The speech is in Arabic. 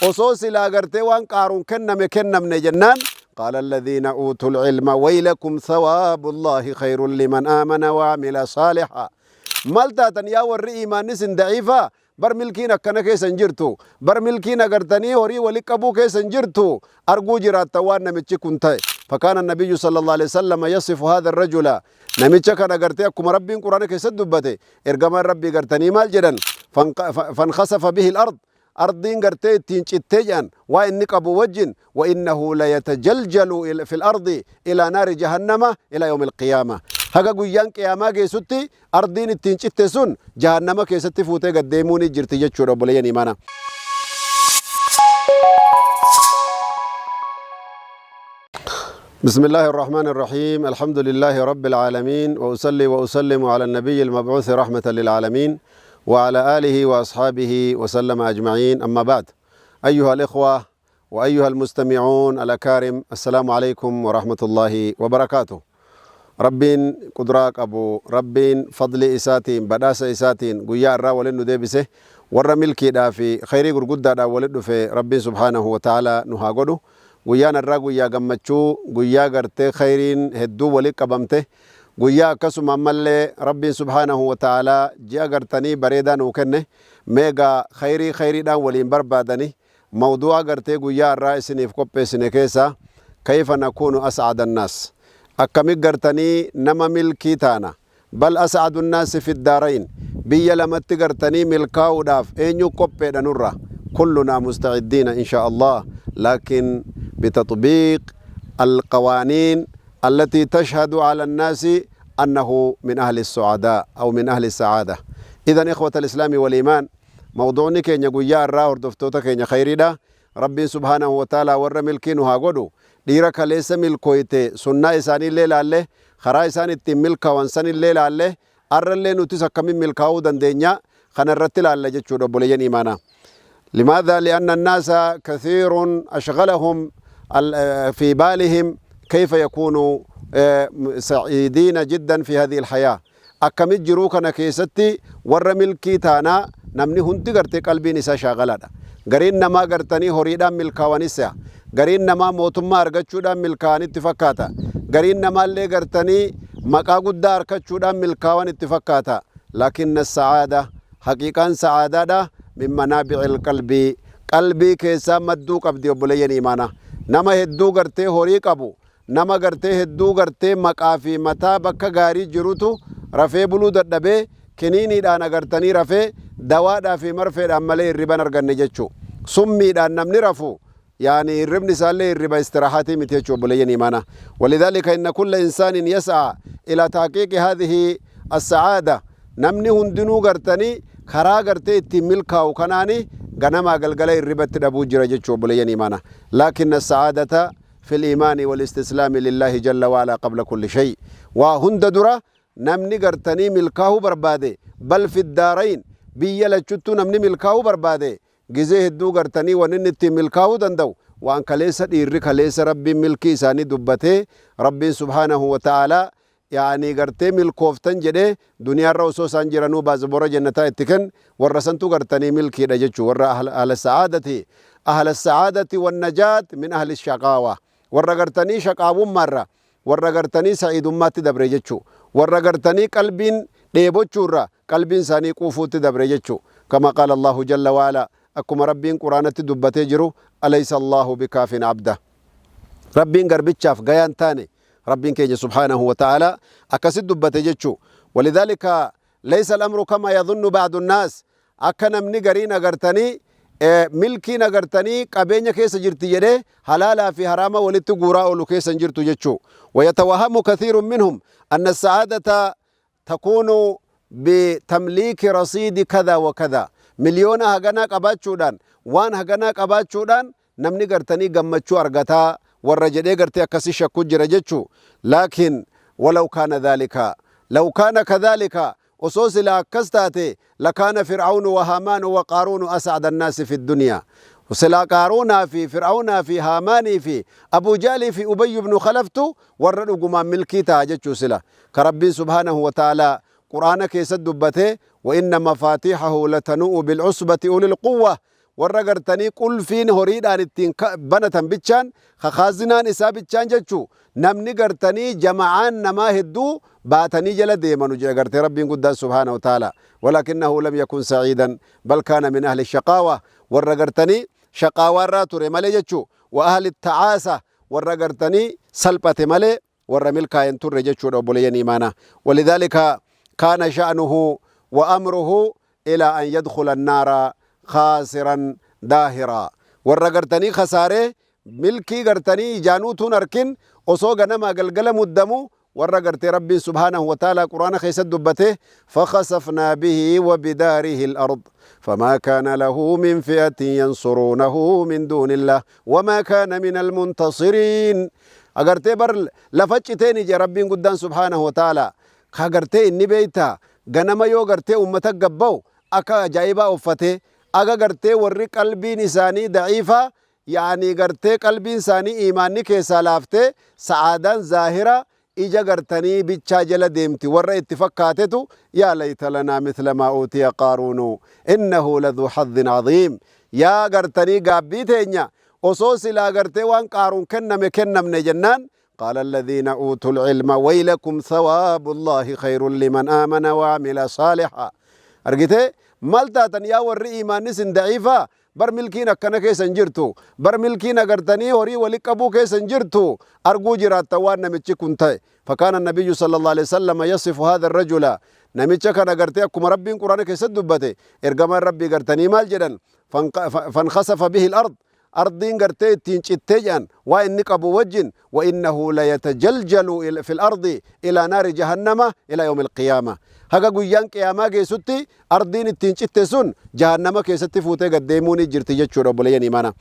وصوص لا قرتي وان قارون كنم جنان قال الذين أوتوا العلم ويلكم ثواب الله خير لمن آمن وعمل صالحا مالتا تنيا ور إيمان نسن ضعيفة بر ملكينا كنا كيسن جرتو بر ملكينا قرتني هوري ولك أبو كيسن جرتو أرجو جرات توان نمتشي كنتاي فكان النبي صلى الله عليه وسلم يصف هذا الرجل نمتشي كنا قرتي أكم ربي قرآن كيسد دبته إرجم ربي قرتني مال جدًا فانخسف به الأرض أرضين قرتي تنشتجان وإنك أبو وجن وإنه لا يتجلجل في الأرض إلى نار جهنم إلى يوم القيامة هكا قيان قياما كيستي أرضين تنشتسون جهنم كيستي فوتي قديموني جرتي جتشو رب لين إيمانا بسم الله الرحمن الرحيم الحمد لله رب العالمين وأصلي وأسلم على النبي المبعوث رحمة للعالمين وعلى آله وأصحابه وسلم أجمعين أما بعد أيها الإخوة وأيها المستمعون الأكارم السلام عليكم ورحمة الله وبركاته ربين قدراك أبو ربين فضل إساتين بداس إساتين قيا الرا ولنو ديبسه ورا ملكي دا في خيري قرقود دا ولدو في ربي سبحانه وتعالى نهاقودو قيا الرا قيا قمتشو قيا قرتي خيرين هدو ولي قبمته قيا كسو ممالي ربي سبحانه وتعالى جا قرتني بريدا نوكنه ميغا خيري دا ولين بربادني موضوع قرتي قيا الرا سنيف كوبي سنكيسا كيف نكون أسعد الناس أكمل قرتني نما ملكي تانا بل أسعد الناس في الدارين بيا لما تقرتني ملكاو داف إنيو كوبي دانورا كلنا مستعدين إن شاء الله لكن بتطبيق القوانين التي تشهد على الناس أنه من أهل السعداء أو من أهل السعادة إذن إخوة الإسلام والإيمان موضوعني كي نقول يا الرا وردفتوتا كي خيري دا ربي سبحانه وتعالى ور ملكينو هاقودو ديرا كاليس ملكويته سنة إساني الليل عليه خرا إساني التملكا وانسان الليل عليه أرى اللي نتسا كمين ملكاو دندينيا خنا الرتل على جتشو ربوليين إيمانا لماذا؟ لأن الناس كثير أشغلهم في بالهم كيف يكونوا سعيدين جدا في هذه الحياة أكمل جروكنا كيستي ور ملكي تانا نمني هنتي قرتي قلبي نسا شاغلادا قرين نما قرتني هريدا ملكاوانيسا قرين نما موتما أرغتشودا ملكاوان اتفاكاتا قرين نما اللي قرتني مقا قدا أركتشودا ملكاوان اتفاكاتا لكن السعادة حقيقة سعادة من منابع القلب قلبي كيسا مدو قبدي وبلين إيمانا نما هدو قرتي هوري قبو نما قرتي هدو قرتي مقافي متا بكا غاري جروتو رفي بلو دبي كنيني دانا قرتني رفي دوادا في مرفي دامالي الربان أرغن جتشو سمي دان نمني رفو يعني الربن سالي الربا استراحاتي متيجو بلين إيمانا ولذلك إن كل إنسان يسعى إلى تحقيق هذه السعادة نمني هندنو قرتني خرا قرتي اتملكا وكناني غنما قلقلي الربا تدبو جرجتشو بلين إيمانا لكن السعادة في الإيمان والاستسلام لله جل وعلا قبل كل شيء وهند درا نمني قرتني ملكاو بربادي بل في الدارين بيلا چتو نمني ملكاو بربادي جزيه الدو قرتني وننتي ملكاو دندو وان كليس ديري كليس ربي ملكي ساني دبته ربي سبحانه وتعالى يعني قرتي ملكوفتن جده دنيا الرسول سانجرانو بازبورا جنتا اتكن ورسنتو قرتني ملكي دجچو ور أهل السعادة والنجاة من أهل الشقاوة ورقرتني شقاوم مرة ورقرتني سعيد مات دبرجتشو ورقرتني قلبين ديبوچورا قلبين ساني قوفوت دبرجتشو كما قال الله جل وعلا أكما ربين قرآنة دبته جرو أليس الله بكاف عبده ربين قربتشاف غيان تاني ربين كيجي سبحانه وتعالى أكسد دبته جتشو ولذلك ليس الأمر كما يظن بعض الناس أكنا من قرين قرتني ملكي نغرتني قبينيا كيس جرتي يده حلالا في حراما ولت غورا اولو كيس جرتو جچو ويتوهم كثير منهم ان السعاده تكون بتمليك رصيد كذا وكذا مليون هغنا قباچودان وان هغنا قباچودان نمني غرتني غمچو ارغتا ورجدي غرتي اكسي شكو جرجچو لكن ولو كان ذلك لو كان كذلك وصوص لا كستاتي لكان فرعون وهامان وقارون أسعد الناس في الدنيا وسلا قارون في فرعون في هامان في أبو جالي في أبي بن خلفت ورد قمان ملكي تاجتشو سلا كربي سبحانه وتعالى قرآنك يسد بته وإن مفاتيحه لتنوء بالعصبة أولي القوة warra gartanii qulfiin horiidhaan ittiin banatan bichaan khaazinaan isaa bichaan jechuu namni gartanii jama'aan namaa hedduu baatanii jala deemanu jedha gartee rabbiin guddaan subhaanahu wa ta'ala walakinahu lam yakun sa'iidan bal kaana min ahli shaqaawa warra gartanii shaqaawaa irraa ture malee jechuu wa ahli ta'aasa warra gartanii salphate malee warra milkaa'en turre jechuudha obboleeyyan imaanaa walidhaalika kaana sha'nuhu wa amruhu ila an yadkhula annaara khaasiran daahiraa warra gartanii khasaaree milkii gartanii ijaanuutuun arkin osoo ganama galgala muddamu warra gartee rabbiin subhaanahu wa ta'ala quraana keessatti dubbate fakhasafnaa bihi wa bidaarihi al-ard فما كان له من فئة ينصرونه من دون الله وما كان من المنتصرين أغرتي بر لفتشتين جي ربين قدان سبحانه وتعالى خاغرتي إني بيتا غنما يو غرتي أمتا قبو أكا جايبا أفتي أغا غرتي ورّي قلبي نساني ضعيفة يعني غرتي قلبي نساني إيماني كيسا لافتي سعادان ظاهرة إجا غرتني بيتشا جلا ديمتي ورّا اتفاقاتتو يا ليت لنا مثل ما أوتي قارون إنه لذو حظ عظيم يا غرتني قابيتينيا وصوصي لا غرتي وان قارون كنم جنان قال الذين أوتوا العلم ويلكم ثواب الله خير لمن آمن وعمل صالحا أرجتي مالتاتن يا ورّي إيمان نسن ضعيفة بر ملكينا كنا كيسن جرتو بر ملكينا غرتني هوري ولقبو كيسن جرتو أرجو جرات توان نمتشي كنتاي فكان النبي صلى الله عليه وسلم يصف هذا الرجل نمتشي كان غرتي أكم ربي قرآن كيسد دبته إرجما ربي غرتني مال جدًا فانخسف به الأرض أرضين غرتي تنشتجان وإن قبو وجن وإنه لا يتجلجل في الأرض إلى نار جهنم إلى يوم القيامة هكا قيان قياما كيستي أرضين تنشتسون جهنم كيستي فوتي قديموني جرتي جتشو رب لين إيمانا